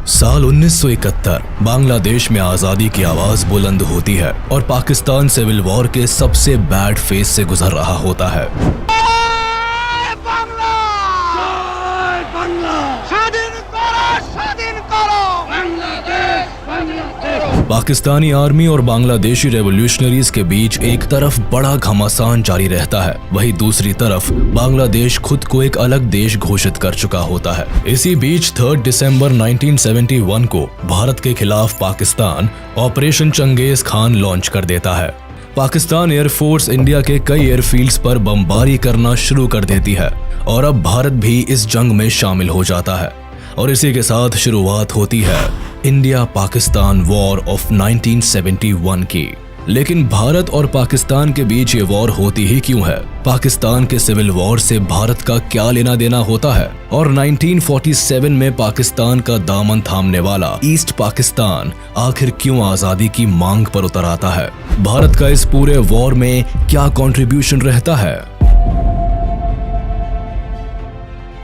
साल 1971 बांग्लादेश में आजादी की आवाज बुलंद होती है और पाकिस्तान सिविल वॉर के सबसे बैड फेज से गुजर रहा होता है। पाकिस्तानी आर्मी और बांग्लादेशी रेवोल्यूशनरीज के बीच एक तरफ बड़ा घमासान जारी रहता है, वहीं दूसरी तरफ बांग्लादेश खुद को एक अलग देश घोषित कर चुका होता है। इसी बीच 3 दिसंबर 1971 को भारत के खिलाफ पाकिस्तान ऑपरेशन चंगेज खान लॉन्च कर देता है। पाकिस्तान एयरफोर्स इंडिया के कई एयरफील्ड्स पर बमबारी करना शुरू कर देती है और अब भारत भी इस जंग में शामिल हो जाता है और इसी के साथ शुरुआत होती है इंडिया पाकिस्तान वॉर ऑफ 1971 की। लेकिन भारत और पाकिस्तान के बीच ये वॉर होती ही क्यों है? पाकिस्तान के सिविल वॉर से भारत का क्या लेना देना होता है? और 1947 में पाकिस्तान का दामन थामने वाला ईस्ट पाकिस्तान आखिर क्यों आजादी की मांग पर उतर आता है? भारत का इस पूरे वॉर में क्या कंट्रीब्यूशन रहता है?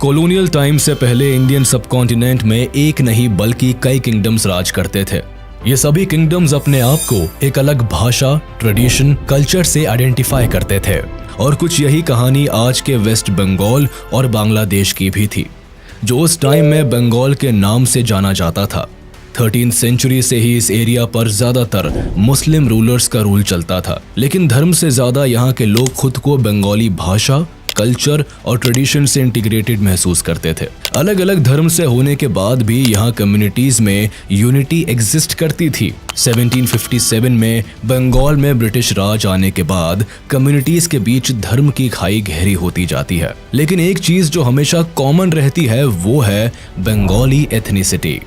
कॉलोनियल टाइम से पहले इंडियन सबकॉन्टिनेंट में एक नहीं बल्कि कई किंगडम्स राज करते थे। ये सभी किंगडम्स अपने आप को एक अलग भाषा, ट्रेडिशन, कल्चर से आइडेंटिफाई करते थे और कुछ यही कहानी आज के वेस्ट बंगाल और बांग्लादेश की भी थी, जो उस टाइम में बंगाल के नाम से जाना जाता था। 13th सेंचुरी से ही इस एरिया पर ज्यादातर मुस्लिम रूलर्स का रूल चलता था, लेकिन धर्म से ज्यादा यहाँ के लोग खुद को बंगाली भाषा, कल्चर और ट्रेडिशन से इंटीग्रेटेड महसूस करते थे। अलग अलग धर्म से होने के बाद भी यहाँ कम्युनिटीज में यूनिटी एग्जिस्ट करती थी। 1757 में बंगाल में ब्रिटिश राज आने के बाद कम्युनिटीज के बीच धर्म की खाई गहरी होती जाती है, लेकिन एक चीज जो हमेशा कॉमन रहती है वो है बंगाली एथनिसिटी।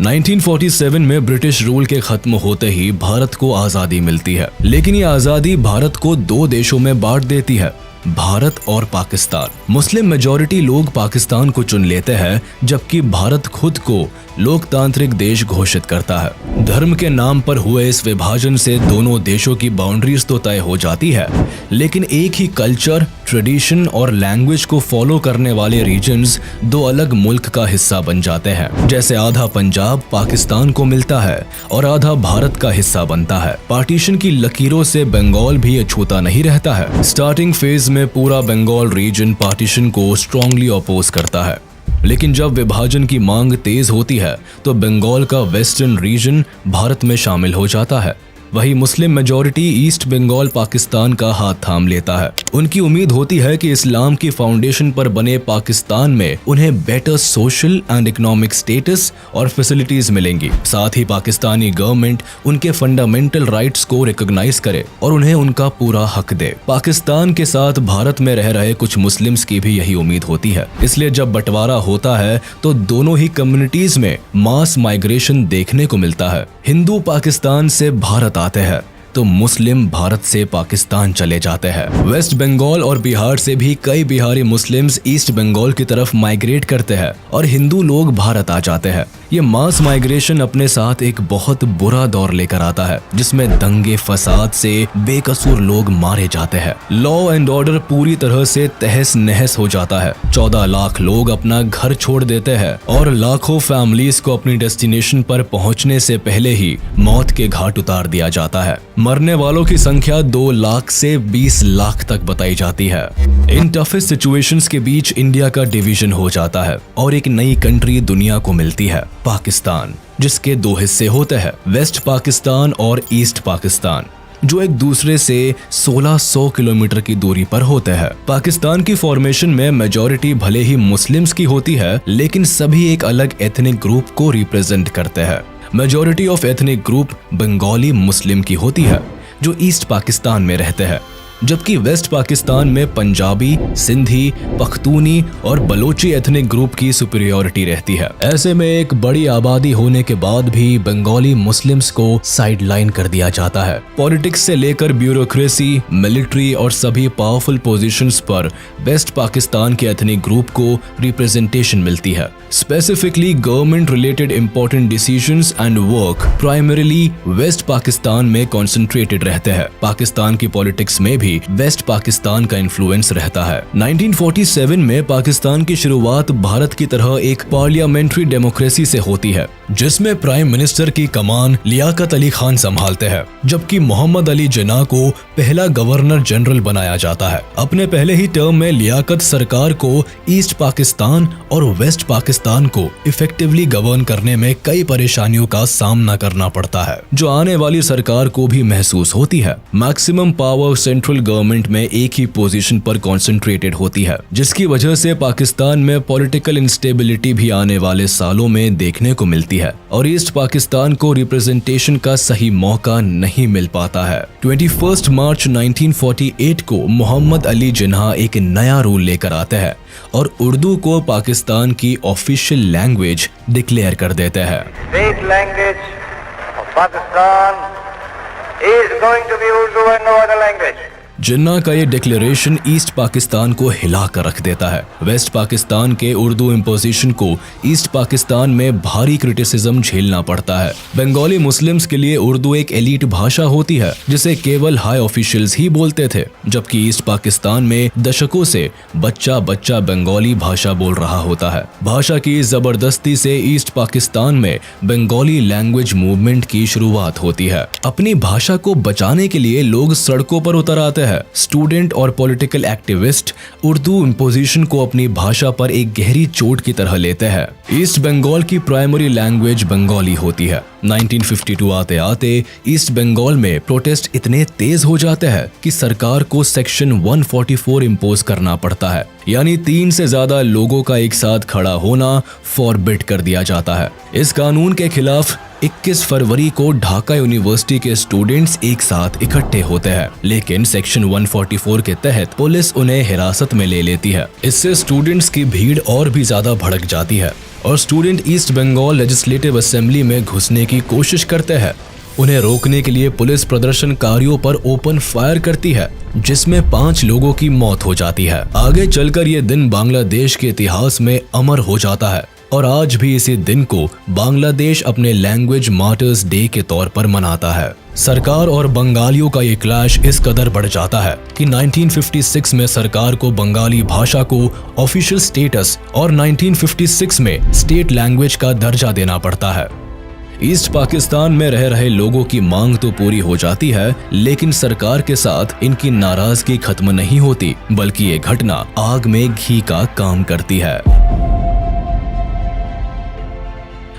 1947 में ब्रिटिश रूल के खत्म होते ही भारत को आजादी मिलती है, लेकिन ये आजादी भारत को 2 देशों में बांट देती है, भारत और पाकिस्तान। मुस्लिम मेजॉरिटी लोग पाकिस्तान को चुन लेते हैं, जबकि भारत खुद को लोकतांत्रिक देश घोषित करता है। धर्म के नाम पर हुए इस विभाजन से दोनों देशों की बाउंड्रीज तो तय हो जाती है, लेकिन एक ही कल्चर, ट्रेडिशन और लैंग्वेज को फॉलो करने वाले रीजन्स 2 अलग मुल्क का हिस्सा बन जाते हैं। जैसे आधा पंजाब पाकिस्तान को मिलता है और आधा भारत का हिस्सा बनता है। पार्टीशन की लकीरों से बंगाल भी अछूता नहीं रहता है। स्टार्टिंग फेज में पूरा बंगाल रीजन पार्टीशन को स्ट्रांगली अपोज करता है, लेकिन जब विभाजन की मांग तेज होती है तो बंगाल का वेस्टर्न रीजन भारत में शामिल हो जाता है। वही Muslim majority east Bengal Pakistan का हाथ थाम लेता है। उनकी उम्मीद होती है कि इस्लाम की फाउंडेशन पर बने पाकिस्तान में उन्हें better social and economic status और फैसिलिटीज मिलेंगी। साथ ही पाकिस्तानी गवर्नमेंट उनके फंडामेंटल राइट्स को रिकॉग्नाइज करे और उन्हें उनका पूरा हक दे। पाकिस्तान के साथ भारत में रह रहे कुछ मुस्लिम्स की भी यही उम्मीद होती है। इसलिए जब बंटवारा होता है तो दोनों ही कम्युनिटीज में मास माइग्रेशन देखने को मिलता है। हिंदू पाकिस्तान से भारत आते हैं तो मुस्लिम भारत से पाकिस्तान चले जाते हैं। वेस्ट बंगाल और बिहार से भी कई बिहारी मुस्लिम्स ईस्ट बंगाल की तरफ माइग्रेट करते हैं और हिंदू लोग भारत आ जाते हैं। ये मास माइग्रेशन अपने साथ एक बहुत बुरा दौर लेकर आता है, जिसमें दंगे फसाद से बेकसूर लोग मारे जाते हैं। लॉ एंड ऑर्डर पूरी तरह से तहस नहस हो जाता है। 14 लाख लोग अपना घर छोड़ देते हैं और लाखों फैमिलीज को अपनी डेस्टिनेशन पर पहुंचने से पहले ही मौत के घाट उतार दिया जाता है। मरने वालों की संख्या 2 लाख से 20 लाख तक बताई जाती है। इन टफेस्ट सिचुएशंस के बीच इंडिया का डिवीजन हो जाता है और एक नई कंट्री दुनिया को मिलती है, पाकिस्तान, जिसके 2 हिस्से होते हैं, वेस्ट पाकिस्तान और ईस्ट पाकिस्तान, जो एक दूसरे से 1600 किलोमीटर की दूरी पर होते हैं। पाकिस्तान की फॉर्मेशन में मेजॉरिटी भले ही मुस्लिम्स की होती है, लेकिन सभी एक अलग एथनिक ग्रुप को रिप्रेजेंट करते हैं। Majority of ethnic group Bengali Muslim की होती है, जो ईस्ट पाकिस्तान में रहते हैं, जबकि वेस्ट पाकिस्तान में पंजाबी, सिंधी, पख्तूनी और बलोची एथनिक ग्रुप की सुपीरियोरिटी रहती है। ऐसे में एक बड़ी आबादी होने के बाद भी बंगाली मुस्लिम्स को साइडलाइन कर दिया जाता है। पॉलिटिक्स से लेकर ब्यूरोक्रेसी, मिलिट्री और सभी पावरफुल पोजीशंस पर वेस्ट पाकिस्तान के एथनिक ग्रुप को रिप्रेजेंटेशन मिलती है। Specifically government related important decisions and work primarily west Pakistan में कॉन्सेंट्रेटेड रहते हैं। पाकिस्तान की पॉलिटिक्स में भी भी वेस्ट पाकिस्तान का इन्फ्लुएंस रहता है। 1947 में पाकिस्तान की शुरुआत भारत की तरह एक पार्लियामेंट्री डेमोक्रेसी से होती है, जिसमें प्राइम मिनिस्टर की कमान लियाकत अली खान संभालते हैं, जबकि मोहम्मद अली जिन्ना को पहला गवर्नर जनरल बनाया जाता है। अपने पहले ही टर्म में लियाकत सरकार को ईस्ट पाकिस्तान और वेस्ट पाकिस्तान को इफेक्टिवली गवर्न करने में कई परेशानियों का सामना करना पड़ता है, जो आने वाली सरकार को भी महसूस होती है। मैक्सिमम पावर सेंट्रल गवर्नमेंट में एक ही पोजीशन पर कॉन्सेंट्रेटेड होती है, जिसकी वजह से पाकिस्तान में पॉलिटिकल इंस्टेबिलिटी भी आने वाले सालों में देखने को मिलती है और ईस्ट पाकिस्तान को रिप्रेजेंटेशन का सही मौका नहीं मिल पाता है। 21 मार्च 1948 को मोहम्मद अली जिन्ना एक नया रूल लेकर आते हैं और उर्दू को पाकिस्तान की ऑफिशियल लैंग्वेज डिक्लेयर कर देते हैं। State language of Pakistan is going to be Urdu and no other language. जिन्ना का ये डिक्लेरेशन ईस्ट पाकिस्तान को हिला कर रख देता है। वेस्ट पाकिस्तान के उर्दू इम्पोजिशन को ईस्ट पाकिस्तान में भारी क्रिटिसिज्म झेलना पड़ता है। बंगाली मुस्लिम्स के लिए उर्दू एक एलीट भाषा होती है, जिसे केवल हाई ऑफिशियल्स ही बोलते थे, जबकि ईस्ट पाकिस्तान में दशकों से बच्चा बच्चा बंगाली भाषा बोल रहा होता है। भाषा की जबरदस्ती से ईस्ट पाकिस्तान में बंगाली लैंग्वेज मूवमेंट की शुरुआत होती है। अपनी भाषा को बचाने के लिए लोग सड़कों पर उतर आते हैं। स्टूडेंट और पॉलिटिकल एक्टिविस्ट उर्दू इम्पोजिशन को अपनी भाषा पर एक गहरी चोट की तरह लेते हैं। ईस्ट बंगाल की प्राइमरी लैंग्वेज बंगाली होती है। 1952 आते आते ईस्ट बंगाल में प्रोटेस्ट इतने तेज हो जाते हैं कि सरकार को सेक्शन 144 इम्पोज करना पड़ता है, यानी 3 से ज्यादा लोगों का एक साथ खड़ा होना फॉरबिड कर दिया जाता है। इस कानून के खिलाफ 21 फरवरी को ढाका यूनिवर्सिटी के स्टूडेंट्स एक साथ इकट्ठे होते हैं, लेकिन सेक्शन 144 के तहत पुलिस उन्हें हिरासत में ले लेती है। इससे स्टूडेंट्स की भीड़ और भी ज्यादा भड़क जाती है और student East Bengal legislative assembly में घुसने की कोशिश करते हैं। उन्हें रोकने के लिए पुलिस प्रदर्शनकारियों पर ओपन फायर करती है, जिसमें 5 लोगों की मौत हो जाती है। आगे चलकर ये दिन बांग्लादेश के इतिहास में अमर हो जाता है और आज भी इसी दिन को बांग्लादेश अपने लैंग्वेज मार्टर्स डे के तौर पर मनाता है। सरकार और बंगालियों का ये क्लैश इस कदर बढ़ जाता है कि 1956 में सरकार को बंगाली भाषा को ऑफिशियल स्टेटस और 1956 में स्टेट लैंग्वेज का दर्जा देना पड़ता है। ईस्ट पाकिस्तान में रह रहे लोगों की मांग तो पूरी हो जाती है, लेकिन सरकार के साथ इनकी नाराजगी खत्म नहीं होती, बल्कि ये घटना आग में घी का काम करती है।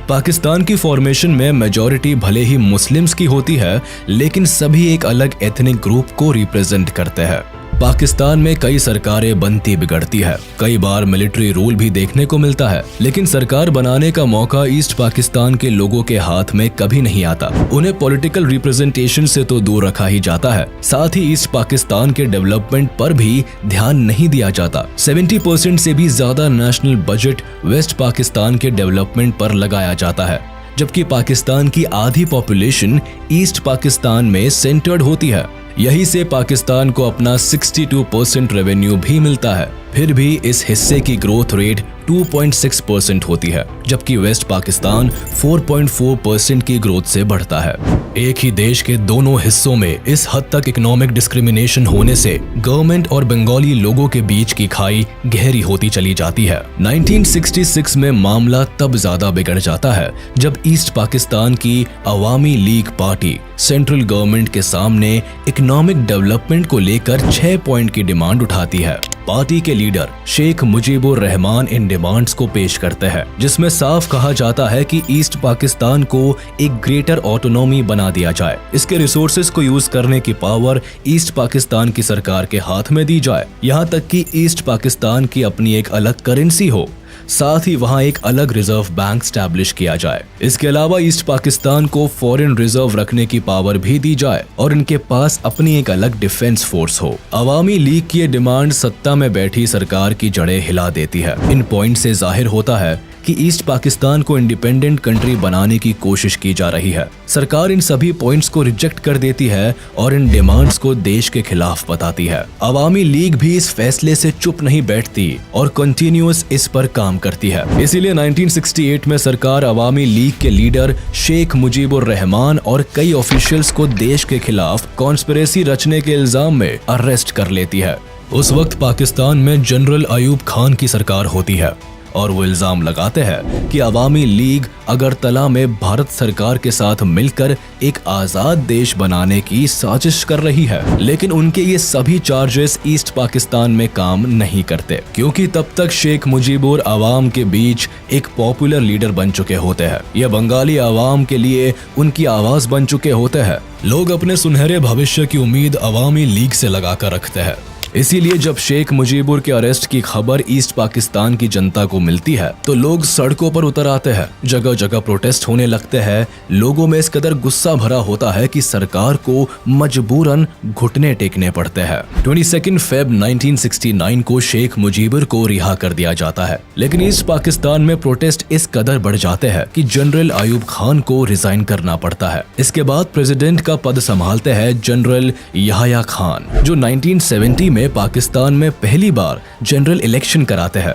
पाकिस्तान की फॉर्मेशन में मेजॉरिटी भले ही मुस्लिम्स की होती है, लेकिन सभी एक अलग एथनिक ग्रुप को रिप्रेजेंट करते हैं। पाकिस्तान में कई सरकारें बनती बिगड़ती है, कई बार मिलिट्री रूल भी देखने को मिलता है, लेकिन सरकार बनाने का मौका ईस्ट पाकिस्तान के लोगों के हाथ में कभी नहीं आता। उन्हें पॉलिटिकल रिप्रेजेंटेशन से तो दूर रखा ही जाता है, साथ ही ईस्ट पाकिस्तान के डेवलपमेंट पर भी ध्यान नहीं दिया जाता। 70% से भी ज्यादा नेशनल बजट वेस्ट पाकिस्तान के डेवलपमेंट पर लगाया जाता है, जबकि पाकिस्तान की आधी पॉपुलेशन ईस्ट पाकिस्तान में सेंटर्ड होती है। यही से पाकिस्तान को अपना 62% रेवेन्यू भी मिलता है। फिर भी इस हिस्से की ग्रोथ रेट 2.6% होती है, जबकि वेस्ट पाकिस्तान 4.4% की ग्रोथ से बढ़ता है। एक ही देश के दोनों हिस्सों में इस हद तक इकोनॉमिक डिस्क्रिमिनेशन होने से गवर्नमेंट और बंगाली लोगों के बीच की खाई गहरी होती चली जाती है। 1966 में मामला तब ज्यादा बिगड़ जाता है जब ईस्ट पाकिस्तान की अवामी लीग पार्टी सेंट्रल गवर्नमेंट के सामने इकोनॉमिक डेवलपमेंट को लेकर 6 पॉइंट की डिमांड उठाती है। पार्टी के लीडर शेख मुजीबुर रहमान इन डिमांड्स को पेश करते हैं, जिसमें साफ कहा जाता है कि ईस्ट पाकिस्तान को एक ग्रेटर ऑटोनॉमी बना दिया जाए, इसके रिसोर्सेज को यूज करने की पावर ईस्ट पाकिस्तान की सरकार के हाथ में दी जाए, यहाँ तक कि ईस्ट पाकिस्तान की अपनी एक अलग करेंसी हो, साथ ही वहां एक अलग रिजर्व बैंक स्टैब्लिश किया जाए। इसके अलावा ईस्ट पाकिस्तान को फॉरेन रिजर्व रखने की पावर भी दी जाए और इनके पास अपनी एक अलग डिफेंस फोर्स हो। अवामी लीग की ये डिमांड सत्ता में बैठी सरकार की जड़ें हिला देती है। इन पॉइंट से जाहिर होता है कि ईस्ट पाकिस्तान को इंडिपेंडेंट कंट्री बनाने की कोशिश की जा रही है। सरकार इन सभी पॉइंट्स को रिजेक्ट कर देती है और इन डिमांड्स को देश के खिलाफ बताती है। अवामी लीग भी इस फैसले से चुप नहीं बैठती और कंटिन्यूअस इस पर काम काम करती है। इसीलिए 1968 में सरकार अवामी लीग के लीडर शेख मुजीबुर रहमान और कई ऑफिशियल्स को देश के खिलाफ कॉन्स्पिरेसी रचने के इल्जाम में अरेस्ट कर लेती है। उस वक्त पाकिस्तान में जनरल अयूब खान की सरकार होती है और वो इल्जाम लगाते हैं कि अवामी लीग अगरतला में भारत सरकार के साथ मिलकर एक आजाद देश बनाने की साजिश कर रही है। लेकिन उनके ये सभी चार्जेस ईस्ट पाकिस्तान में काम नहीं करते, क्योंकि तब तक शेख मुजीबुर अवाम के बीच एक पॉपुलर लीडर बन चुके होते हैं। यह बंगाली अवाम के लिए उनकी आवाज बन चुके होते हैं। लोग अपने सुनहरे भविष्य की उम्मीद अवामी लीग से लगाकर रखते हैं। इसीलिए जब शेख मुजीबुर के अरेस्ट की खबर ईस्ट पाकिस्तान की जनता को मिलती है तो लोग सड़कों पर उतर आते हैं, जगह जगह प्रोटेस्ट होने लगते हैं। लोगों में इस कदर गुस्सा भरा होता है कि सरकार को मजबूरन घुटने टेकने पड़ते हैं। 22 फेब 1969 को शेख मुजीबुर को रिहा कर दिया जाता है, लेकिन ईस्ट पाकिस्तान में प्रोटेस्ट इस कदर बढ़ जाते हैं कि जनरल अयूब खान को रिजाइन करना पड़ता है। इसके बाद प्रेसिडेंट का पद संभालते हैं जनरल याह्या खान, जो 1970 में पाकिस्तान में पहली बार जनरल इलेक्शन कराते हैं।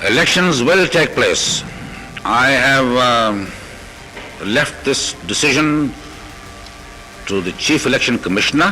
Elections will take place. I have left this decision to the Chief Election Commissioner.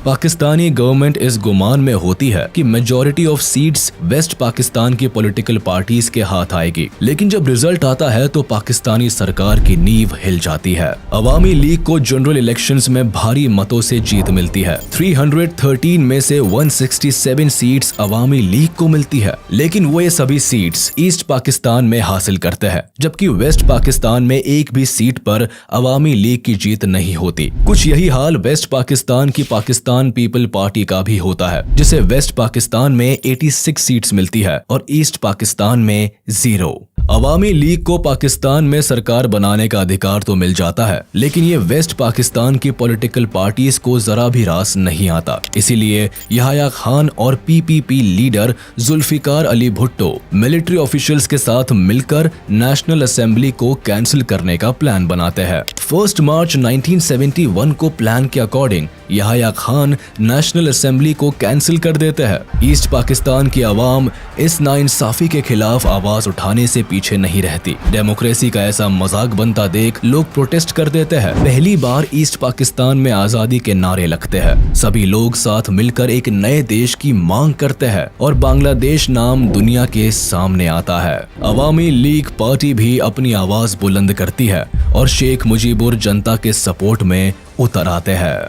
Pakistani government इस गुमान में होती है कि majority of seats West Pakistan की पॉलिटिकल पार्टीज के हाथ आएगी, लेकिन जब रिजल्ट आता है तो पाकिस्तानी सरकार की नींव हिल जाती है। अवामी लीग को जनरल इलेक्शंस में भारी मतों से जीत मिलती है। 313 में से 167 सीट्स अवामी लीग को मिलती है, लेकिन वो ये सभी सीट्स ईस्ट पाकिस्तान में हासिल करते हैं, जबकि वेस्ट पाकिस्तान में एक भी सीट पर अवामी लीग की जीत नहीं होती। कुछ यही हाल वेस्ट पाकिस्तान की पाकिस्तान पीपल पार्टी का भी होता है, जिसे वेस्ट पाकिस्तान में 86 सीट्स मिलती है और ईस्ट पाकिस्तान में 0। अवामी लीग को पाकिस्तान में सरकार बनाने का अधिकार तो मिल जाता है, लेकिन ये वेस्ट पाकिस्तान की पॉलिटिकल पार्टीज को जरा भी रास नहीं आता। इसीलिए याह्या खान और PPP leader Zulfikar Ali Bhutto military officials के साथ मिलकर नेशनल असेंबली को कैंसिल करने का प्लान बनाते हैं। 1 मार्च 1971 को प्लान के according Yahya Khan national assembly को कैंसिल कर देते हैं। ईस्ट पाकिस्तान की आवाम इस नाइंसाफी के खिलाफ आवाज उठाने से पीछे नहीं रहती। डेमोक्रेसी का ऐसा मजाक बनता देख लोग प्रोटेस्ट कर देते हैं। पहली बार ईस्ट पाकिस्तान में आजादी के नारे लगते हैं। सभी लोग साथ मिलकर एक नए देश की मांग करते हैं और बांग्लादेश नाम दुनिया के सामने आता है। अवामी लीग पार्टी भी अपनी आवाज बुलंद करती है और शेख मुजीबुर जनता के सपोर्ट में उतर आते हैं।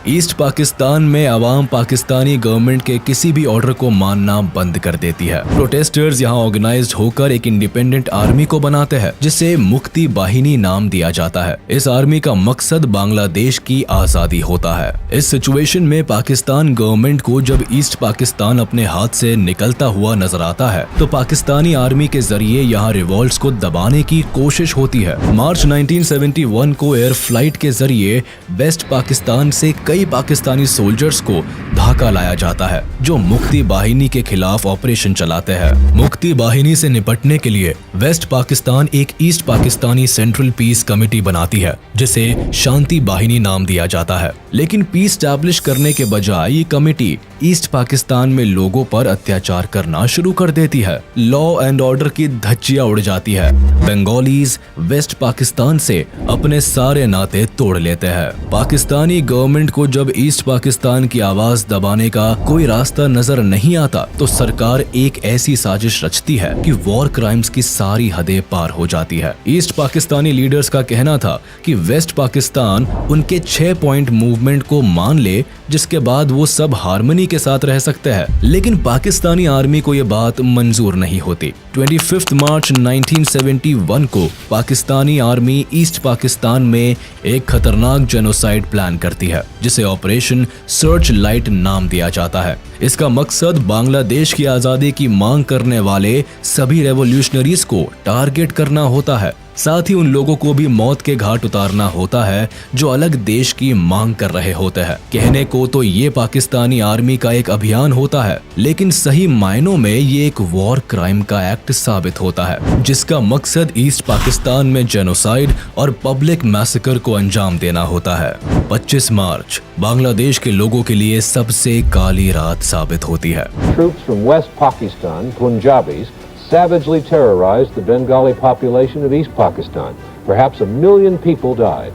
ईस्ट पाकिस्तान में अवाम पाकिस्तानी गवर्नमेंट के किसी भी ऑर्डर को मानना बंद कर देती है। प्रोटेस्टर्स यहाँ ऑर्गेनाइज्ड होकर एक इंडिपेंडेंट आर्मी को बनाते हैं, जिसे मुक्ति बाहिनी नाम दिया जाता है। इस आर्मी का मकसद बांग्लादेश की आजादी होता है। इस सिचुएशन में पाकिस्तान गवर्नमेंट को जब ईस्ट पाकिस्तान अपने हाथ से निकलता हुआ नजर आता है तो पाकिस्तानी आर्मी के जरिए यहाँ रिवॉल्ट्स को दबाने की कोशिश होती है। मार्च 1971 को एयर फ्लाइट के जरिए वेस्ट पाकिस्तान से कई पाकिस्तानी सोल्जर्स को ढाका लाया जाता है, जो मुक्ति बाहिनी के खिलाफ ऑपरेशन चलाते हैं। मुक्ति बाहिनी से निपटने के लिए वेस्ट पाकिस्तान एक east Pakistani central peace committee बनाती है, जिसे शांति बाहिनी नाम दिया जाता है। लेकिन पीस स्टैब्लिश करने के बजाय ये कमेटी ईस्ट पाकिस्तान में लोगों पर अत्याचार करना शुरू कर देती है। लॉ एंड ऑर्डर की धज्जियां उड़ जाती है। बंगालीज वेस्ट पाकिस्तान से अपने सारे नाते तोड़ लेते हैं। पाकिस्तानी गवर्नमेंट को जब ईस्ट पाकिस्तान की आवाज दबाने का कोई रास्ता नजर नहीं आता तो सरकार एक ऐसी साजिश रचती है कि वॉर क्राइम्स की सारी हदें पार हो जाती है। ईस्ट पाकिस्तानी लीडर्स का कहना था कि वेस्ट पाकिस्तान उनके 6 पॉइंट मूवमेंट को मान ले, जिसके बाद वो सब हार्मनी के साथ रह सकते हैं। लेकिन पाकिस्तानी आर्मी को ये बात मंजूर नहीं होती। 25 मार्च 1971 को पाकिस्तानी आर्मी ईस्ट पाकिस्तान में एक खतरनाक जेनोसाइड प्लान करती है, जिसे ऑपरेशन सर्च लाइट नाम दिया जाता है। इसका मकसद बांग्लादेश की आजादी की मांग करने वाले सभी रेवोल्यूशनरीज को टारगेट करना होता है। साथ ही उन लोगों को भी मौत के घाट उतारना होता है जो अलग देश की मांग कर रहे होते हैं। कहने को तो ये पाकिस्तानी आर्मी का एक अभियान होता है, लेकिन सही मायनों में ये एक वॉर क्राइम का एक्ट साबित होता है, जिसका मकसद ईस्ट पाकिस्तान में जेनोसाइड और पब्लिक मैसेकर को अंजाम देना होता है। 25 मार्च बांग्लादेश के लोगों के लिए सबसे काली रात साबित होती है। Troops from West Pakistan, Punjabis, savagely terrorized the Bengali population of East Pakistan. Perhaps 1 million people died.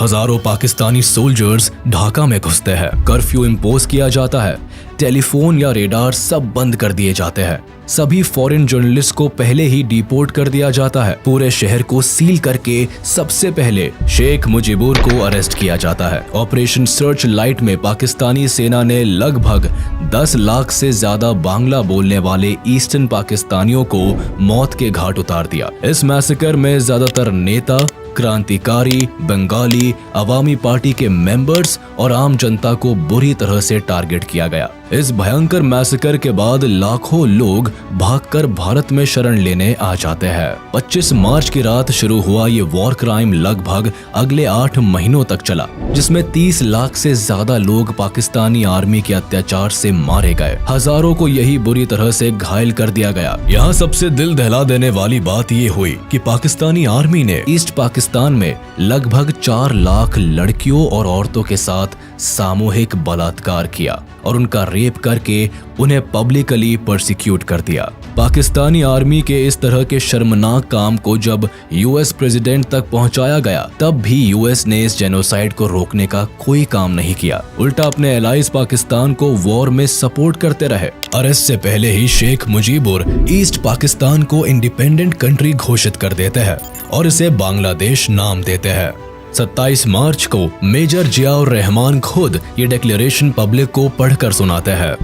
हजारों पाकिस्तानी सोल्जर्स ढाका में घुसते हैं, कर्फ्यू इम्पोज किया जाता है, टेलीफोन या रेडार सब बंद कर दिए जाते हैं, सभी फॉरेन जर्नलिस्ट को पहले ही डिपोर्ट कर दिया जाता है, पूरे शहर को सील करके सबसे पहले शेख मुजीबुर को अरेस्ट किया जाता है। ऑपरेशन सर्च लाइट में पाकिस्तानी सेना ने लगभग 10 लाख से ज्यादा बांग्ला बोलने वाले ईस्टर्न पाकिस्तानियों को मौत के घाट उतार दिया। इस मैसेकर में ज्यादातर नेता, क्रांतिकारी, बंगाली, अवामी पार्टी के मेंबर्स और आम जनता को बुरी तरह से टारगेट किया गया। इस भयंकर मैसेकर के बाद लाखों लोग भागकर भारत में शरण लेने आ जाते हैं। 25 मार्च की रात शुरू हुआ ये वॉर क्राइम लगभग अगले 8 महीनों तक चला, जिसमें 30 लाख से ज्यादा लोग पाकिस्तानी आर्मी के अत्याचार से मारे गए। हजारों को यही बुरी तरह से घायल कर दिया गया। यहाँ सबसे दिल दहला देने वाली बात ये हुई कि पाकिस्तानी आर्मी ने ईस्ट पाकिस्तान में लगभग 4 लाख लड़कियों और औरतों के साथ सामूहिक बलात्कार किया और उनका रेप करके उन्हें पब्लिकली परसिक्यूट कर दिया। पाकिस्तानी आर्मी के इस तरह के शर्मनाक काम को जब यूएस प्रेसिडेंट तक पहुंचाया गया, तब भी यूएस ने इस जेनोसाइड को रोकने का कोई काम नहीं किया, उल्टा अपने एलाइज पाकिस्तान को वॉर में सपोर्ट करते रहे। और इससे पहले ही शेख मुजीबुर ईस्ट पाकिस्तान को इंडिपेंडेंट कंट्री घोषित कर देते हैं और इसे बांग्लादेश नाम देते हैं। 27 मार्च को मेजर जियाउर रहमान खुद ये डिक्लेरेशन पब्लिक को पढ़कर सुनाते हैं।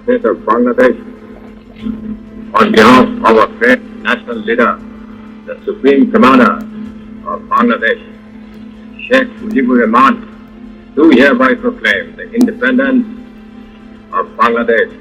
State of Bangladesh, on behalf of our great national leader, the Supreme Commander of Bangladesh, Sheikh Mujibur Rahman, do hereby proclaim the independence of Bangladesh.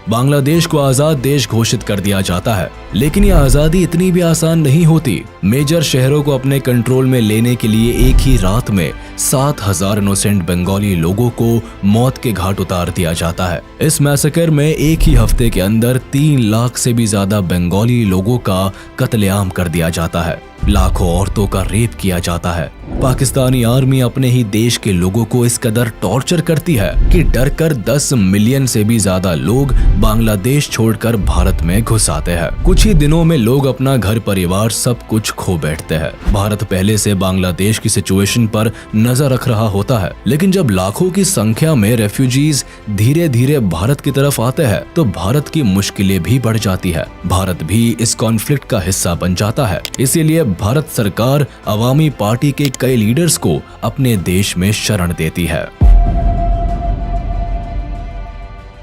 Bangladesh को आजाद देश घोषित कर दिया जाता है, लेकिन यह आजादी इतनी भी आसान नहीं होती। मेजर शहरों को अपने कंट्रोल में लेने के लिए एक ही रात में 7,000 इनोसेंट बंगाली लोगों को मौत के घाट उतार दिया जाता है। इस मैसेकर में एक ही हफ्ते के अंदर 3 लाख से भी ज्यादा बंगाली लोगों का कत्लेआम कर दिया जाता है, लाखों औरतों का रेप किया जाता है। पाकिस्तानी आर्मी अपने ही देश के लोगों को इस कदर टॉर्चर करती है कि डरकर 10 मिलियन से भी ज्यादा लोग बांग्लादेश छोड़कर भारत में घुस आते हैं। कुछ ही दिनों में लोग अपना घर परिवार सब कुछ खो बैठते हैं। भारत पहले से बांग्लादेश की सिचुएशन पर नजर रख रहा होता है, लेकिन जब लाखों की संख्या में रेफ्यूजीज धीरे धीरे भारत की तरफ आते हैं, तो भारत की मुश्किलें भी बढ़ जाती है। भारत भी इस कॉन्फ्लिक्ट का हिस्सा बन जाता है। इसीलिए भारत सरकार अवामी पार्टी के कई लीडर्स को अपने देश में शरण देती है।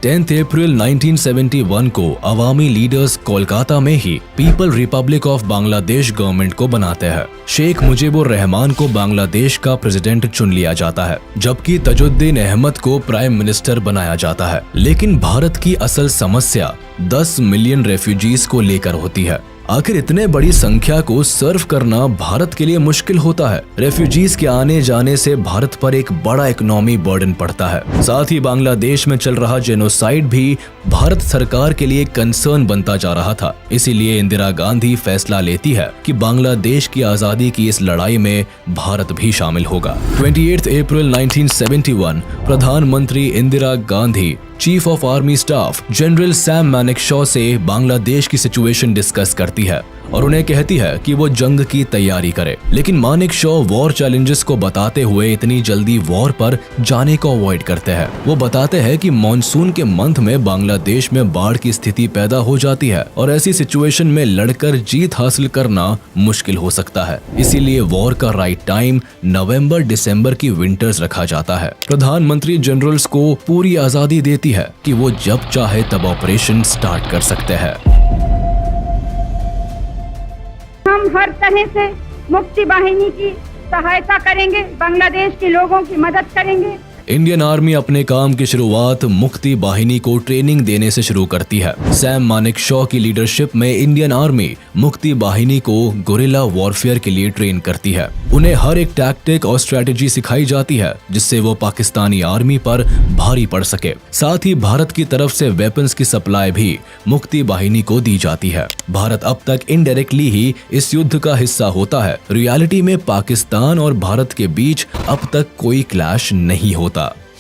10 अप्रैल 1971 को अवामी लीडर्स कोलकाता में ही people republic of Bangladesh government को बनाते हैं। शेख मुजीबुर रहमान को बांग्लादेश का प्रेसिडेंट चुन लिया जाता है, जबकि तजुद्दीन अहमद को प्राइम मिनिस्टर बनाया जाता है। लेकिन भारत की असल समस्या 10 मिलियन रेफ्यूजीज को लेकर होती है। आखिर इतने बड़ी संख्या को सर्व करना भारत के लिए मुश्किल होता है। रेफ्यूजीज के आने जाने से भारत पर एक बड़ा इकोनॉमी बर्डन पड़ता है। साथ ही बांग्लादेश में चल रहा जेनोसाइड भी भारत सरकार के लिए कंसर्न बनता जा रहा था। इसीलिए इंदिरा गांधी फैसला लेती है कि बांग्लादेश की आजादी की इस लड़ाई में भारत भी शामिल होगा। 28 अप्रैल 1971 प्रधानमंत्री Indira Gandhi chief of army staff general Sam Manekshaw से बांग्लादेश की सिचुएशन डिस्कस करती है और उन्हें कहती है कि वो जंग की तैयारी करे। लेकिन मानेकशॉ वॉर चैलेंजेस को बताते हुए इतनी जल्दी वॉर पर जाने को अवॉइड करते हैं। वो बताते हैं कि मॉनसून के मंथ में बांग्लादेश में बाढ़ की स्थिति पैदा हो जाती है और ऐसी सिचुएशन में लड़कर जीत हासिल करना मुश्किल हो सकता है। इसीलिए वॉर का राइट टाइम नवंबर दिसंबर की विंटर्स रखा जाता है। प्रधानमंत्री जनरल्स को पूरी आजादी देती है कि वो जब चाहे तब ऑपरेशन स्टार्ट कर सकते हैं। हम हर तरह से मुक्ति वाहिनी की सहायता करेंगे, बांग्लादेश के लोगों की मदद करेंगे। इंडियन आर्मी अपने काम की शुरुआत मुक्ति बाहिनी को ट्रेनिंग देने से शुरू करती है। सैम मानेकशॉ की लीडरशिप में इंडियन आर्मी मुक्ति बाहिनी को गोरिल्ला वॉरफेयर के लिए ट्रेन करती है। उन्हें हर एक टैक्टिक और स्ट्रेटेजी सिखाई जाती है जिससे वो पाकिस्तानी आर्मी पर भारी पड़ सके। साथ ही भारत की तरफ से वेपन्स की सप्लाई भी मुक्ति बाहिनी को दी जाती है। भारत अब तक इनडायरेक्टली ही इस युद्ध का हिस्सा होता है। रियलिटी में पाकिस्तान और भारत के बीच अब तक कोई क्लैश नहीं होता।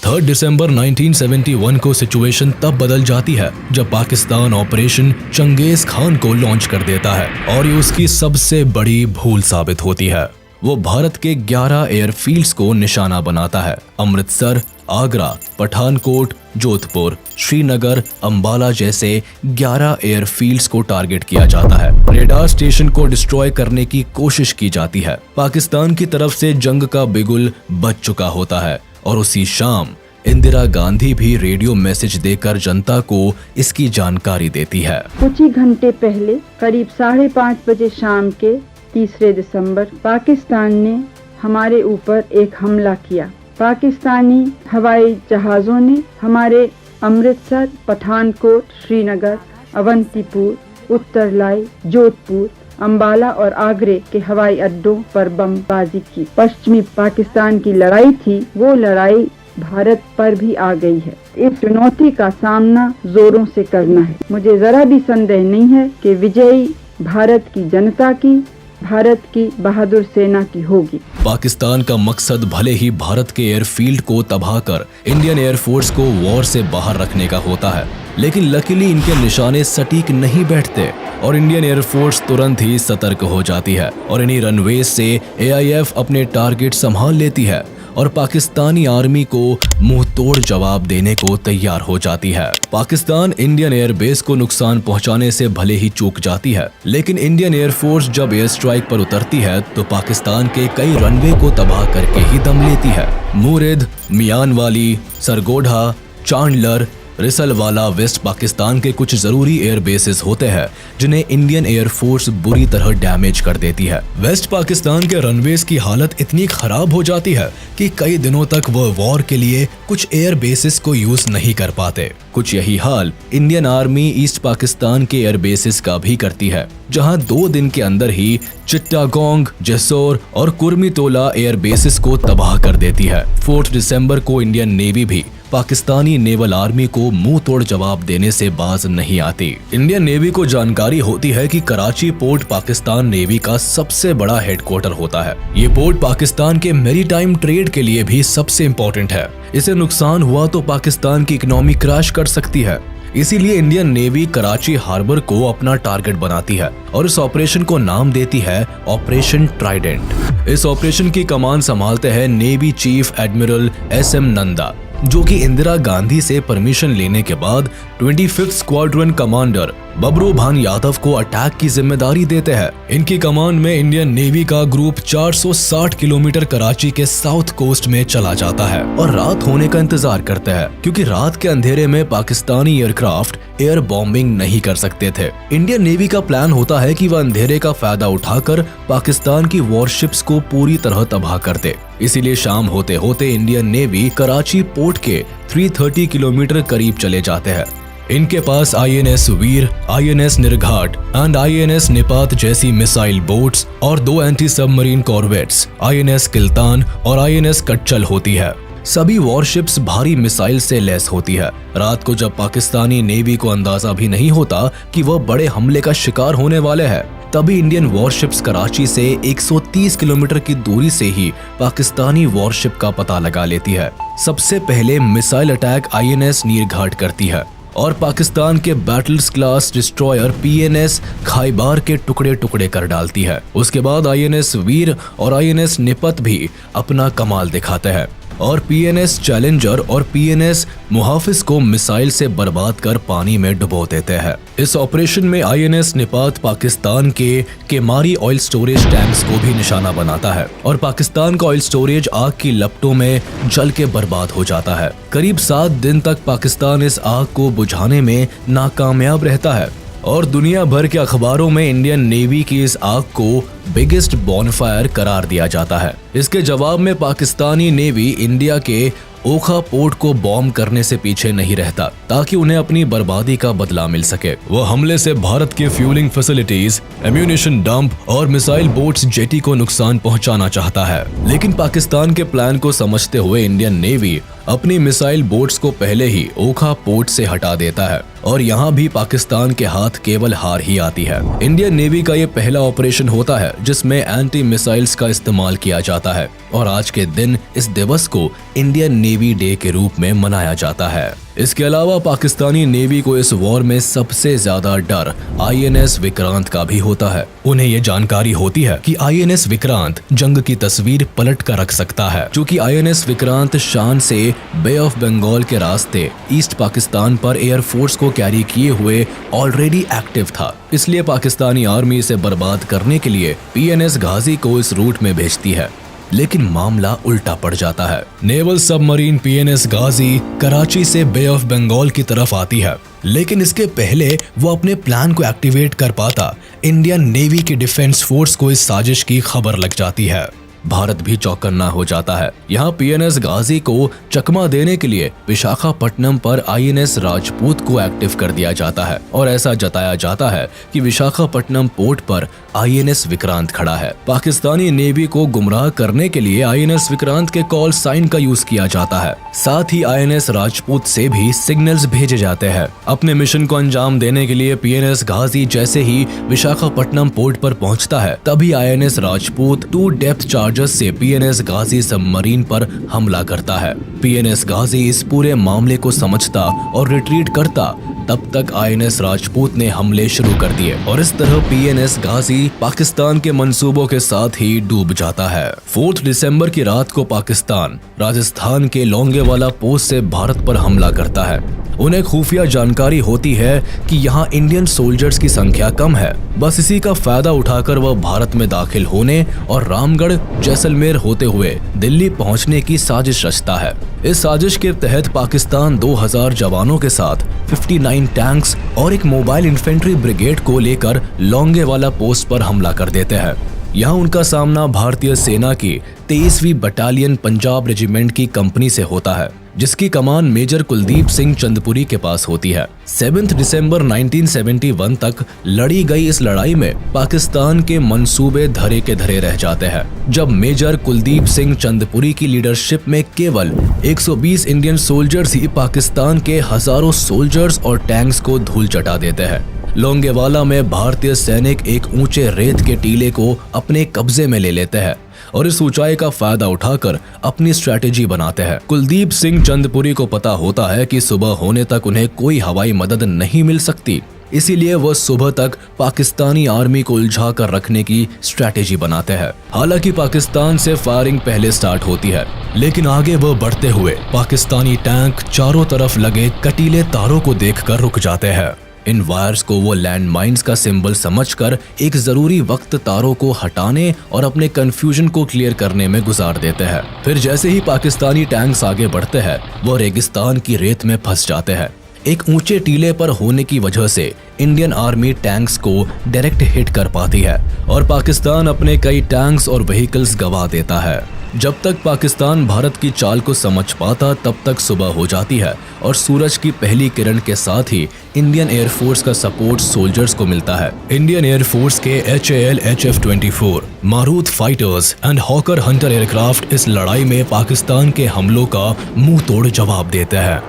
3 दिसंबर 1971 को सिचुएशन तब बदल जाती है जब पाकिस्तान ऑपरेशन चंगेज खान को लॉन्च कर देता है और ये उसकी सबसे बड़ी भूल साबित होती है। वो भारत के 11 एयरफील्ड्स को निशाना बनाता है। अमृतसर, आगरा, पठानकोट, जोधपुर, श्रीनगर, अंबाला जैसे 11 एयरफील्ड्स को टारगेट किया जाता है। रेडार स्टेशन को डिस्ट्रॉय करने की कोशिश की जाती है। पाकिस्तान की तरफ से जंग का बिगुल बज चुका होता है और उसी शाम इंदिरा गांधी भी रेडियो मैसेज देकर जनता को इसकी जानकारी देती है। कुछ ही घंटे पहले करीब 5:30 बजे शाम के 3 दिसंबर पाकिस्तान ने हमारे ऊपर एक हमला किया। पाकिस्तानी हवाई जहाजों ने हमारे अमृतसर, पठानकोट, श्रीनगर, अवंतीपुर, उत्तरलाई, जोधपुर, अंबाला और आगरे के हवाई अड्डों पर बमबाजी की। पश्चिमी पाकिस्तान की लड़ाई थी, वो लड़ाई भारत पर भी आ गई है। इस चुनौती का सामना जोरों से करना है। मुझे जरा भी संदेह नहीं है कि विजयी भारत की जनता की, भारत की बहादुर सेना की होगी। पाकिस्तान का मकसद भले ही भारत के एयरफील्ड को तबाह कर इंडियन एयरफोर्स को वॉर से बाहर रखने का होता है, लेकिन लकीली इनके निशाने सटीक नहीं बैठते और इंडियन एयरफोर्स तुरंत ही सतर्क हो जाती है और इन्हीं रनवेज से AIF अपने टारगेट संभाल लेती है और पाकिस्तानी आर्मी को मुंह तोड़ जवाब देने को तैयार हो जाती है। पाकिस्तान इंडियन एयरबेस को नुकसान पहुंचाने से भले ही चूक जाती है, लेकिन इंडियन एयरफोर्स जब एयर स्ट्राइक पर उतरती है तो पाकिस्तान के कई रनवे को तबाह करके ही दम लेती है। मुरिद, मियानवाली, सरगोधा, चांडलर, रिसलवाला वेस्ट पाकिस्तान के कुछ जरूरी एयर बेसेस होते हैं जिन्हें इंडियन एयरफोर्स बुरी तरह डैमेज कर देती है। वेस्ट पाकिस्तान के रनवेज की हालत इतनी खराब हो जाती है कि कई दिनों तक वह वॉर के लिए कुछ एयर बेसेस को यूज नहीं कर पाते। कुछ यही हाल इंडियन आर्मी ईस्ट पाकिस्तान के एयर बेसेस का भी करती है, जहां 2 दिन के अंदर ही चिट्टागोंग, जेसोर और कुर्मितोला एयर बेसेस को तबाह कर देती है। 4 दिसंबर को इंडियन नेवी भी पाकिस्तानी नेवल आर्मी को मुंह तोड़ जवाब देने से बाज नहीं आती। इंडियन नेवी को जानकारी होती है कि कराची पोर्ट पाकिस्तान नेवी का सबसे बड़ा हेडक्वार्टर होता है। ये पोर्ट पाकिस्तान के मैरीटाइम ट्रेड के लिए भी सबसे इम्पोर्टेंट है। इसे नुकसान हुआ तो पाकिस्तान की इकोनॉमी क्रैश कर सकती है। इसीलिए इंडियन नेवी कराची हार्बर को अपना टारगेट बनाती है और इस ऑपरेशन को नाम देती है ऑपरेशन ट्राइडेंट। इस ऑपरेशन की कमान संभालते हैं navy chief admiral SM Nanda, जो कि इंदिरा गांधी से परमिशन लेने के बाद 25th स्क्वाड्रन कमांडर बबरू भान यादव को अटैक की जिम्मेदारी देते हैं। इनकी कमान में इंडियन नेवी का ग्रुप 460 किलोमीटर कराची के साउथ कोस्ट में चला जाता है और रात होने का इंतजार करते हैं, क्योंकि रात के अंधेरे में पाकिस्तानी एयरक्राफ्ट एयर बॉम्बिंग नहीं कर सकते थे। इंडियन नेवी का प्लान होता है कि वह अंधेरे का फायदा उठाकर पाकिस्तान की वॉरशिप्स को पूरी तरह तबाह कर दे। इसीलिए शाम होते होते इंडियन नेवी कराची पोर्ट के 330 किलोमीटर करीब चले जाते हैं। इनके पास INS Veer, INS Nirghat and INS Nipat जैसी मिसाइल बोट्स और 2 anti submarine corvettes INS Kiltan और INS कच्चल होती है। सभी वॉरशिप्स भारी मिसाइल से लैस होती है। रात को जब पाकिस्तानी नेवी को अंदाजा भी नहीं होता कि वह बड़े हमले का शिकार होने वाले हैं, तभी इंडियन वॉरशिप्स कराची से 130 किलोमीटर की दूरी से ही पाकिस्तानी वॉरशिप का पता लगा लेती है। सबसे पहले मिसाइल अटैक INS नीरघाट करती है और पाकिस्तान के बैटल्स क्लास डिस्ट्रॉयर PNS खाइबार के टुकड़े टुकड़े कर डालती है। उसके बाद INS वीर और INS निपत भी अपना कमाल दिखाते हैं और PNS चैलेंजर और PNS मुहाफिज को मिसाइल से बर्बाद कर पानी में डुबो देते हैं। इस ऑपरेशन में INS निपात पाकिस्तान के केमारी ऑयल स्टोरेज टैंक्स को भी निशाना बनाता है और पाकिस्तान का ऑयल स्टोरेज आग की लपटों में जल के बर्बाद हो जाता है। करीब 7 दिन तक पाकिस्तान इस आग को बुझाने में नाकामयाब रहता है और दुनिया भर के अखबारों में इंडियन नेवी की इस आग को बिगेस्ट बॉनफायर करार दिया जाता है। इसके जवाब में पाकिस्तानी नेवी इंडिया के ओखा पोर्ट को बॉम्ब करने से पीछे नहीं रहता ताकि उन्हें अपनी बर्बादी का बदला मिल सके। वो हमले से भारत के फ्यूलिंग फैसिलिटीज, एम्यूनिशन डंप और मिसाइल बोट्स जेटी को नुकसान पहुंचाना चाहता है। लेकिन पाकिस्तान के प्लान को समझते हुए इंडियन नेवी अपनी मिसाइल बोट्स को पहले ही ओखा पोर्ट से हटा देता है और यहाँ भी पाकिस्तान के हाथ केवल हार ही आती है। इंडियन नेवी का ये पहला ऑपरेशन होता है जिसमें एंटी मिसाइल्स का इस्तेमाल किया जाता है और आज के दिन इस दिवस को इंडियन नेवी डे के रूप में मनाया जाता है। इसके अलावा पाकिस्तानी नेवी को इस वॉर में सबसे ज्यादा डर INS विक्रांत का भी होता है। उन्हें ये जानकारी होती है कि INS विक्रांत जंग की तस्वीर पलट कर रख सकता है। क्योंकि INS विक्रांत शान से बे ऑफ बंगाल के रास्ते ईस्ट पाकिस्तान पर एयरफोर्स को कैरी किए हुए ऑलरेडी एक्टिव था, इसलिए पाकिस्तानी आर्मी इसे बर्बाद करने के लिए PNS गाजी को इस रूट में भेजती है। लेकिन मामला उल्टा पड़ जाता है। नेवल सबमरीन PNS गाजी कराची से बे ऑफ बंगाल की तरफ आती है, लेकिन इसके पहले वो अपने प्लान को एक्टिवेट कर पाता इंडियन नेवी की डिफेंस फोर्स को इस साजिश की खबर लग जाती है। भारत भी चौकन्ना हो जाता है। यहाँ PNS गाजी को चकमा देने के लिए विशाखापट्टनम पर INS राजपूत को एक्टिव कर दिया जाता है और ऐसा जताया जाता है कि विशाखापट्टनम पोर्ट पर INS विक्रांत खड़ा है। पाकिस्तानी नेवी को गुमराह करने के लिए INS विक्रांत के कॉल साइन का यूज किया जाता है। साथ ही INS राजपूत से भी सिग्नल्स भेजे जाते हैं। अपने मिशन को अंजाम देने के लिए PNS गाजी जैसे ही विशाखापट्टनम पोर्ट पर पहुंचता है, तभी INS राजपूत 2 डेप्थ चार्जर्स से PNS गाजी सबमरीन पर हमला करता है। PNS गाजी इस पूरे मामले को समझता और रिट्रीट करता, तब तक INS राजपूत ने हमले शुरू कर दिए और इस तरह PNS गाजी पाकिस्तान के मंसूबों के साथ ही डूब जाता है। 4 दिसंबर की रात को पाकिस्तान राजस्थान के लोंगेवाला पोस्ट से भारत पर हमला करता है। उन्हें खुफिया जानकारी होती है कि यहाँ इंडियन सोल्जर्स की संख्या कम है। बस इसी का फायदा उठाकर वह भारत में दाखिल होने और रामगढ़ जैसलमेर होते हुए दिल्ली पहुंचने की साजिश रचता है। इस साजिश के तहत पाकिस्तान 2000 जवानों के साथ 59 टैंक्स और एक मोबाइल इन्फेंट्री ब्रिगेड को लेकर लोंगेवाला पोस्ट पर हमला कर देते हैं। यहाँ उनका सामना भारतीय सेना की 23वीं बटालियन पंजाब रेजिमेंट की कंपनी से होता है, जिसकी कमान मेजर कुलदीप सिंह चंदपुरी के पास होती है। 7 दिसंबर 1971 तक लड़ी गई इस लड़ाई में पाकिस्तान के मंसूबे धरे के धरे रह जाते हैं, जब मेजर कुलदीप सिंह चंदपुरी की लीडरशिप में केवल 120 इंडियन सोल्जर्स ही पाकिस्तान के हजारों सोल्जर्स और टैंक्स को धूल चटा देते हैं। लोंगेवाला में भारतीय सैनिक एक ऊंचे रेत के टीले को अपने कब्जे में ले लेते हैं और इस ऊंचाई का फायदा उठाकर अपनी स्ट्रैटेजी बनाते हैं। कुलदीप सिंह चंदपुरी को पता होता है कि सुबह होने तक उन्हें कोई हवाई मदद नहीं मिल सकती, इसीलिए वह सुबह तक पाकिस्तानी आर्मी को उलझा कर रखने की स्ट्रैटेजी बनाते हैं। हालांकि पाकिस्तान से फायरिंग पहले स्टार्ट होती है, लेकिन आगे वह बढ़ते हुए पाकिस्तानी टैंक चारों तरफ लगे कटीले तारों को देखकर रुक जाते हैं। इन वायर्स को वो लैंड माइंस का सिंबल समझकर एक जरूरी वक्त तारों को हटाने और अपने कंफ्यूजन को क्लियर करने में गुजार देते हैं। फिर जैसे ही पाकिस्तानी टैंक्स आगे बढ़ते हैं, वो रेगिस्तान की रेत में फंस जाते हैं। एक ऊंचे टीले पर होने की वजह से इंडियन आर्मी टैंक्स को डायरेक्ट हिट कर पाती है और पाकिस्तान अपने कई टैंक्स और व्हीकल्स गंवा देता है। जब तक पाकिस्तान भारत की चाल को समझ पाता, तब तक सुबह हो जाती है और सूरज की पहली किरण के साथ ही इंडियन एयरफोर्स का सपोर्ट सोल्जर्स को मिलता है। इंडियन एयरफोर्स के HAL HF-24 Marut fighters and hawker Hunter aircraft इस लड़ाई में पाकिस्तान के हमलों का मुंह तोड़ जवाब देते हैं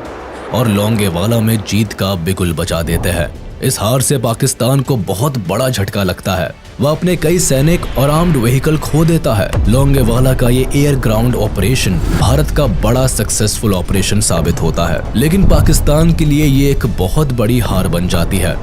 और लोंगेवाला में जीत का बिगुल बजा देते हैं। इस हार से पाकिस्तान को बहुत बड़ा झटका लगता है। वह अपने कई सैनिक और आर्म्ड व्हीकल खो देता है। लोंगेवाला का ये एयर ग्राउंड ऑपरेशन भारत का बड़ा सक्सेसफुल ऑपरेशन साबित होता है, लेकिन पाकिस्तान के लिए ये एक बहुत बड़ी हार बन जाती है।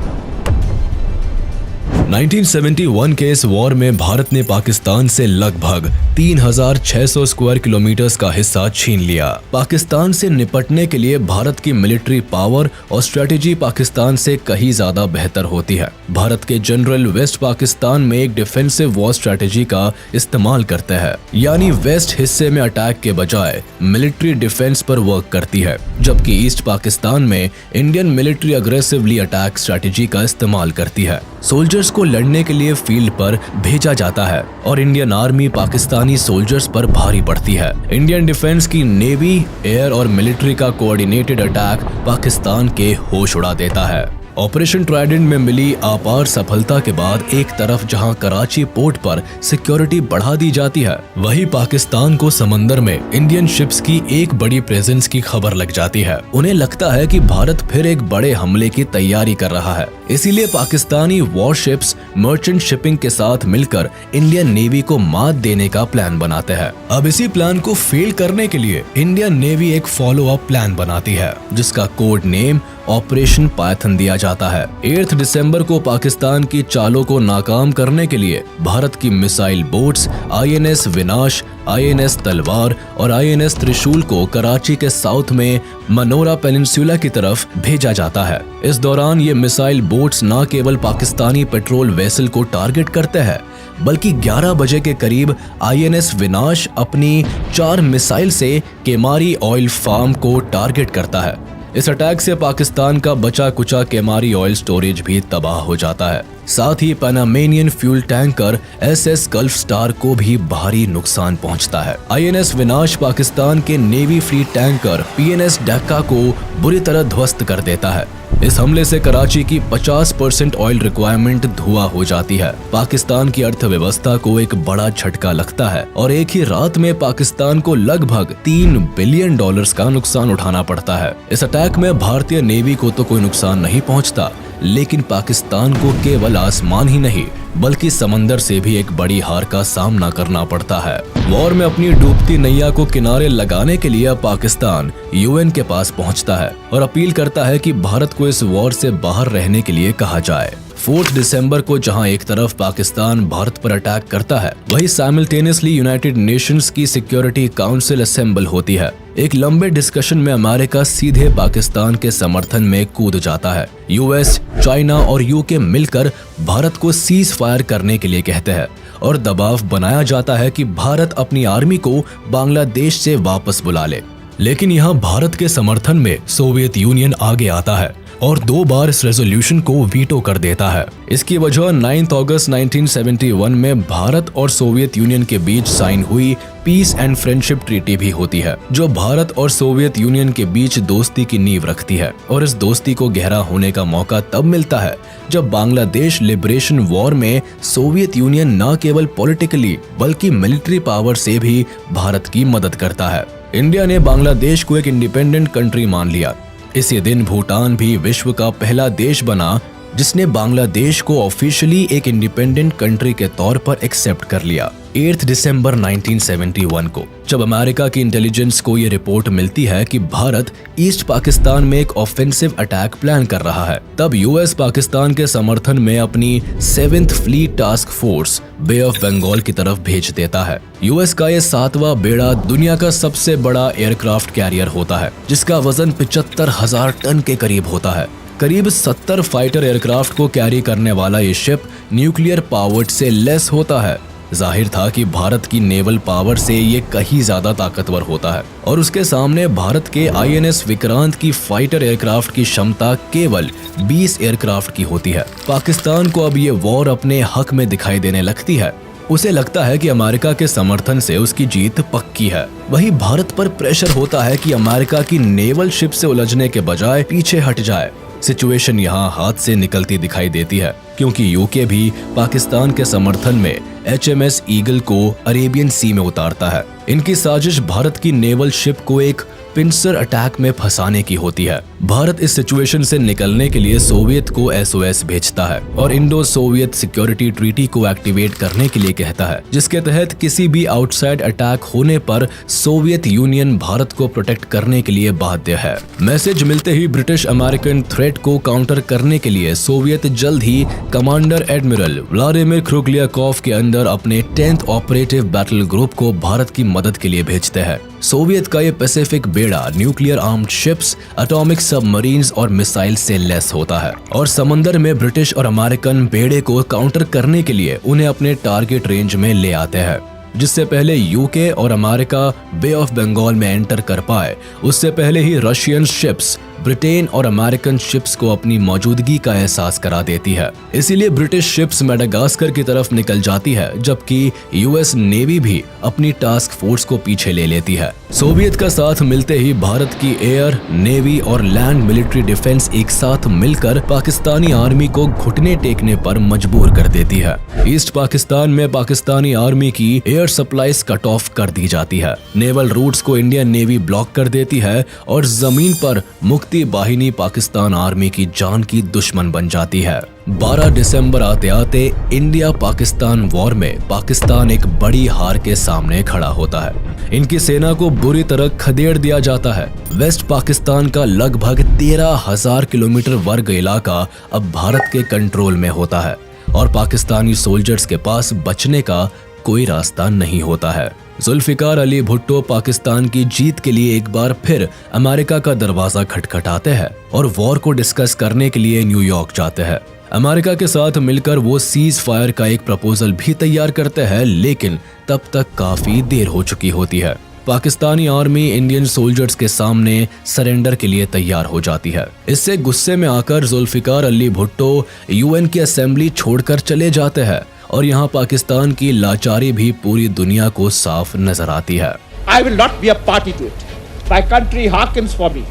1971 के इस वॉर में भारत ने पाकिस्तान से लगभग 3600 स्क्वायर किलोमीटर्स का हिस्सा छीन लिया। पाकिस्तान से निपटने के लिए भारत की मिलिट्री पावर और स्ट्रेटेजी पाकिस्तान से कहीं ज्यादा बेहतर होती है। भारत के जनरल वेस्ट पाकिस्तान में एक डिफेंसिव वॉर स्ट्रेटेजी का इस्तेमाल करते हैं, यानी वेस्ट हिस्से में अटैक के बजाय मिलिट्री डिफेंस पर वर्क करती है, जबकि ईस्ट पाकिस्तान में Indian military aggressively attack strategy का इस्तेमाल करती है। सोल्जर्स को लड़ने के लिए फील्ड पर भेजा जाता है और इंडियन आर्मी पाकिस्तानी सोल्जर्स पर भारी पड़ती है। इंडियन डिफेंस की नेवी, एयर और मिलिट्री का कोऑर्डिनेटेड अटैक पाकिस्तान के होश उड़ा देता है। ऑपरेशन ट्राइडेंट में मिली अपार सफलता के बाद एक तरफ जहां कराची पोर्ट पर सिक्योरिटी बढ़ा दी जाती है, वहीं पाकिस्तान को समंदर में इंडियन शिप्स की एक बड़ी प्रेजेंस की खबर लग जाती है। उन्हें लगता है कि भारत फिर एक बड़े हमले की तैयारी कर रहा है, इसीलिए पाकिस्तानी वॉरशिप्स मर्चेंट शिपिंग के साथ मिलकर इंडियन नेवी को मात देने का प्लान बनाते हैं। अब इसी प्लान को फेल करने के लिए इंडियन नेवी एक फॉलो अप प्लान बनाती है, जिसका कोड नेम ऑपरेशन पायथन दिया जाता है। 8 दिसंबर को पाकिस्तान की चालों को नाकाम करने के लिए भारत की मिसाइल बोट्स INS विनाश, INS तलवार और INS त्रिशूल को कराची के साउथ में मनोरा पेनिनसुला की तरफ भेजा जाता है। इस दौरान ये मिसाइल बोट्स न केवल पाकिस्तानी पेट्रोल वेसल को टारगेट करते हैं, बल्कि 11 बजे के करीब INS विनाश अपनी 4 मिसाइल से केमारी ऑयल फार्म को टारगेट करता है। इस अटैक से पाकिस्तान का बचा कुचा केमारी ऑयल स्टोरेज भी तबाह हो जाता है। साथ ही Panamanian fuel tanker SS gulf star को भी भारी नुकसान पहुंचता है। INS विनाश पाकिस्तान के नेवी फ्लीट टैंकर PNS डक्का को बुरी तरह ध्वस्त कर देता है। इस हमले से कराची की 50% ऑयल रिक्वायरमेंट धुआं हो जाती है। पाकिस्तान की अर्थव्यवस्था को एक बड़ा झटका लगता है और एक ही रात में पाकिस्तान को लगभग $3 बिलियन का नुकसान उठाना पड़ता है। इस अटैक में भारतीय नेवी को तो कोई नुकसान नहीं पहुंचता, लेकिन पाकिस्तान को केवल आसमान ही नहीं बल्कि समंदर से भी एक बड़ी हार का सामना करना पड़ता है। वॉर में अपनी डूबती नैया को किनारे लगाने के लिए पाकिस्तान UN के पास पहुंचता है और अपील करता है कि भारत को इस वॉर से बाहर रहने के लिए कहा जाए। 4 दिसंबर को जहां एक तरफ पाकिस्तान भारत पर अटैक करता है, वहीं साइमल्टेनियसली यूनाइटेड नेशंस की सिक्योरिटी काउंसिल असेंबल होती है। एक लंबे डिस्कशन में अमेरिका सीधे पाकिस्तान के समर्थन में कूद जाता है। US, चाइना और UK मिलकर भारत को सीज फायर करने के लिए कहते हैं और दबाव बनाया जाता है कि भारत अपनी आर्मी को बांग्लादेश से वापस बुला ले। लेकिन यहाँ भारत के समर्थन में सोवियत यूनियन आगे आता है और 2 बार इस रेजोल्यूशन को वीटो कर देता है। इसकी वजह 9 अगस्त 1971 में भारत और सोवियत यूनियन के बीच साइन हुई पीस एंड फ्रेंडशिप ट्रीटी भी होती है, जो भारत और सोवियत यूनियन के बीच दोस्ती की नींव रखती है। और इस दोस्ती को गहरा होने का मौका तब मिलता है जब बांग्लादेश लिबरेशन वॉर में सोवियत यूनियन न केवल पॉलिटिकली बल्कि मिलिट्री पावर से भी भारत की मदद करता है। इंडिया ने बांग्लादेश को एक इंडिपेंडेंट कंट्री मान लिया। इसी दिन भूटान भी विश्व का पहला देश बना जिसने बांग्लादेश को ऑफिशियली एक इंडिपेंडेंट कंट्री के तौर पर एक्सेप्ट कर लिया। 8 दिसंबर 1971 को जब अमेरिका की इंटेलिजेंस को ये रिपोर्ट मिलती है कि भारत ईस्ट पाकिस्तान में एक ऑफेंसिव अटैक प्लान कर रहा है, तब US पाकिस्तान के समर्थन में अपनी 7th fleet task force bay of Bengal की तरफ भेज देता है। US का ये 7वां बेड़ा दुनिया का सबसे बड़ा एयरक्राफ्ट कैरियर होता है, जिसका वजन 75,000 टन के करीब होता है। करीब 70 फाइटर एयरक्राफ्ट को कैरी करने वाला ये शिप न्यूक्लियर पावर्ड से लेस होता है। जाहिर था कि भारत की नेवल पावर से ये कहीं ज्यादा ताकतवर होता है और उसके सामने भारत के INS विक्रांत की फाइटर एयरक्राफ्ट की क्षमता केवल 20 एयरक्राफ्ट की होती है। पाकिस्तान को अब ये वॉर अपने हक में दिखाई देने लगती है। उसे लगता है कि अमेरिका के समर्थन से उसकी जीत पक्की है। वहीं भारत पर प्रेशर होता है कि अमेरिका की नेवल शिप से उलझने के बजाय पीछे हट जाए। सिचुएशन यहाँ हाथ से निकलती दिखाई देती है, क्योंकि UK भी पाकिस्तान के समर्थन में HMS ईगल को अरेबियन सी में उतारता है। इनकी साजिश भारत की नेवल शिप को एक पिंसर अटैक में फंसाने की होती है। भारत इस सिचुएशन से निकलने के लिए सोवियत को SOS भेजता है और इंडो सोवियत सिक्योरिटी ट्रीटी को एक्टिवेट करने के लिए कहता है, जिसके तहत किसी भी आउटसाइड अटैक होने पर सोवियत यूनियन भारत को प्रोटेक्ट करने के लिए बाध्य है। मैसेज मिलते ही ब्रिटिश अमेरिकन थ्रेट को काउंटर करने के लिए सोवियत जल्द ही कमांडर एडमिरल व्लादिमीर क्रुगलियाकोव के अंदर अपने 10th ऑपरेटिव बैटल ग्रुप को भारत की मदद के लिए भेजते हैं। सोवियत का ये पैसिफिक बेड़ा nuclear armed ships, atomic submarines और मिसाइल से लेस होता है और समंदर में ब्रिटिश और अमेरिकन बेड़े को काउंटर करने के लिए उन्हें अपने टारगेट रेंज में ले आते हैं। जिससे पहले UK और अमेरिका बे ऑफ बंगाल में एंटर कर पाए, उससे पहले ही रशियन शिप्स ब्रिटेन और अमेरिकन शिप्स को अपनी मौजूदगी का एहसास करा देती है। इसीलिए ब्रिटिश शिप्स मेडागास्कर की तरफ निकल जाती है, जबकि यूएस नेवी भी अपनी टास्क फोर्स को पीछे ले लेती है। सोवियत का साथ मिलते ही भारत की एयर, नेवी और लैंड मिलिट्री डिफेंस एक साथ मिलकर पाकिस्तानी आर्मी को घुटने टेकने पर मजबूर कर देती है। ईस्ट पाकिस्तान में पाकिस्तानी आर्मी की एयर सप्लाईज कट ऑफ कर दी जाती है। नेवल रूट्स को इंडियन नेवी ब्लॉक कर देती है और जमीन पर मुक्ति बाहिनी पाकिस्तान आर्मी की जान की दुश्मन बन जाती है। 12 दिसंबर आते आते इंडिया पाकिस्तान वॉर में पाकिस्तान एक बड़ी हार के सामने खड़ा होता है। इनकी सेना को बुरी तरह खदेड़ दिया जाता है। वेस्ट पाकिस्तान का लगभग 13,000 किलोमीटर वर्ग इलाका अब भारत के कंट्रोल में होता है और पाकिस्तानी सोल्जर्स के पास बचने का कोई रास्ता नहीं होता है। जुल्फिकार अली भुट्टो पाकिस्तान की जीत के लिए एक बार फिर अमेरिका का दरवाजा खटखटाते हैं और वॉर को डिस्कस करने के लिए न्यूयॉर्क जाते हैं। अमेरिका के साथ मिलकर वो सीज फायर का एक प्रपोजल भी तैयार करते हैं, लेकिन तब तक काफी देर हो चुकी होती है। पाकिस्तानी आर्मी इंडियन सोल्जर्स के सामने सरेंडर के लिए तैयार हो जाती है। इससे गुस्से में आकर जुल्फिकार अली भुट्टो यूएन की असेंबली छोड़कर चले जाते हैं और यहाँ पाकिस्तान की लाचारी भी पूरी दुनिया को साफ नजर आती है। I will not be a party to it. My country hearkens for me.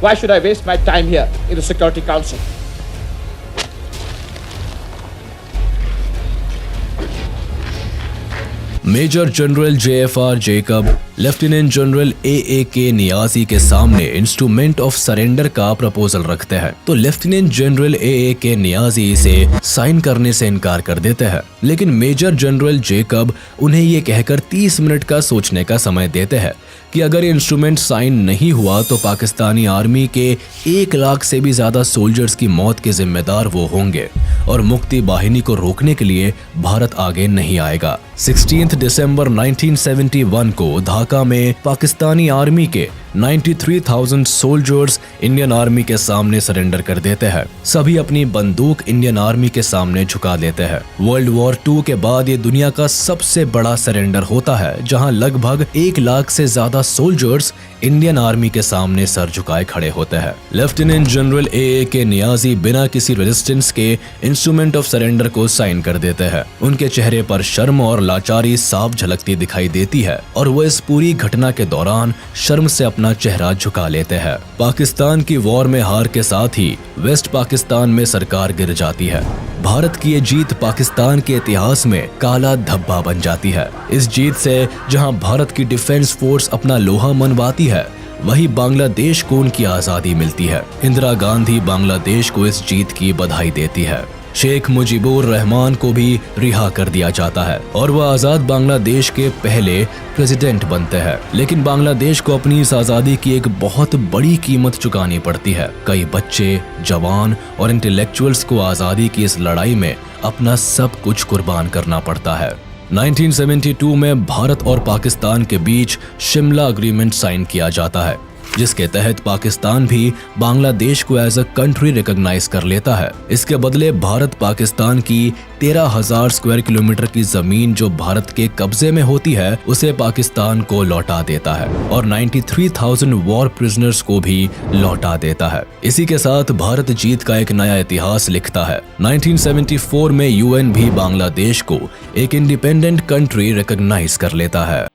Why should I waste my time here in the Security Council? Major general JFR Jacob lieutenant general AAK Niazi के सामने instrument of surrender का proposal रखते हैं, तो lieutenant general AAK Niazi इसे sign करने से इनकार कर देते हैं। लेकिन मेजर जनरल जेकब उन्हें ये कहकर 30 मिनट का सोचने का समय देते हैं कि अगर ये इंस्ट्रूमेंट साइन नहीं हुआ तो पाकिस्तानी आर्मी के 1 लाख से भी ज्यादा सोल्जर्स की मौत के जिम्मेदार वो होंगे और मुक्ति बाहिनी को रोकने के लिए भारत आगे नहीं आएगा। 16 दिसंबर 1971 को ढाका में पाकिस्तानी आर्मी के 93,000 सोल्जर्स इंडियन आर्मी के सामने सरेंडर कर देते हैं। सभी अपनी बंदूक इंडियन आर्मी के सामने झुका देते हैं। वर्ल्ड वॉर 2 के बाद ये दुनिया का सबसे बड़ा सरेंडर होता है, जहां लगभग 1 लाख से ज्यादा सोल्जर्स इंडियन आर्मी के सामने सर झुकाए खड़े होते हैं। लेफ्टिनेंट जनरल AAK नियाजी बिना किसी रेजिस्टेंस के इंस्ट्रूमेंट ऑफ सरेंडर को साइन कर देते हैं। उनके चेहरे पर शर्म और लाचारी साफ झलकती दिखाई देती है और वो इस पूरी घटना के दौरान शर्म से अपना चेहरा झुका लेते हैं। पाकिस्तान की वॉर में हार के साथ ही वेस्ट पाकिस्तान में सरकार गिर जाती है। भारत की ये जीत पाकिस्तान के इतिहास में काला धब्बा बन जाती है। इस जीत से जहां भारत की डिफेंस फोर्स अपना लोहा मनवाती है, वही बांग्लादेश को उनकी आजादी मिलती है। इंदिरा गांधी बांग्लादेश को इस जीत की बधाई देती है। शेख मुजीबुर रहमान को भी रिहा कर दिया जाता है और वह आजाद बांग्लादेश के पहले प्रेसिडेंट बनते हैं। लेकिन बांग्लादेश को अपनी इस आजादी की एक बहुत बड़ी कीमत चुकानी पड़ती है। कई बच्चे, जवान और इंटेलेक्चुअल्स को आजादी की इस लड़ाई में अपना सब कुछ कुर्बान करना पड़ता है। 1972 में भारत और पाकिस्तान के बीच शिमला एग्रीमेंट साइन किया जाता है, जिसके तहत पाकिस्तान भी बांग्लादेश को एज अ कंट्री रिकॉग्नाइज कर लेता है। इसके बदले भारत पाकिस्तान की 13,000 स्क्वायर किलोमीटर की जमीन जो भारत के कब्जे में होती है, उसे पाकिस्तान को लौटा देता है और 93,000 वॉर प्रिजनर्स को भी लौटा देता है। इसी के साथ भारत जीत का एक नया इतिहास लिखता है। 1974 में UN भी बांग्लादेश को एक इंडिपेंडेंट कंट्री रिकॉग्नाइज कर लेता है।